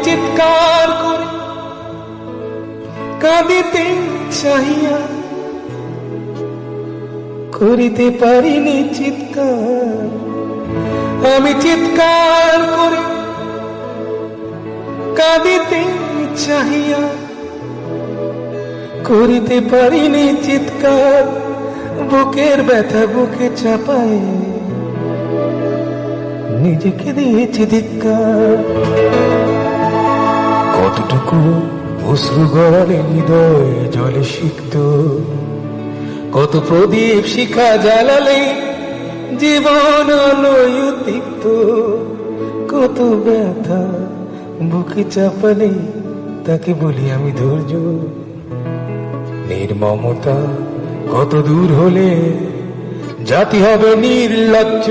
চিৎকার করে কাঁদিতে চাহিয়া করিতে পারিনি চিৎকার। আমি চিৎকার করে কাঁদিতে চাহিয়া করিতে পারিনি চিৎকার। বুকের ব্যথা বুকে চাপায় নিজেকে দিয়েছি ধিক্কার। কতটুকু অশ্রু গড়ালে হৃদয় জলে সিক্ত, কত প্রদীপ শিখা জ্বালালে জীবন আলোয় উদ্দীপ্ত। কত ব্যথা বুকে চাপালে তাকে বলি আমি ধৈর্য। নির্মমতা কত দূর হলে জাতি হবে নির্লজ্জ।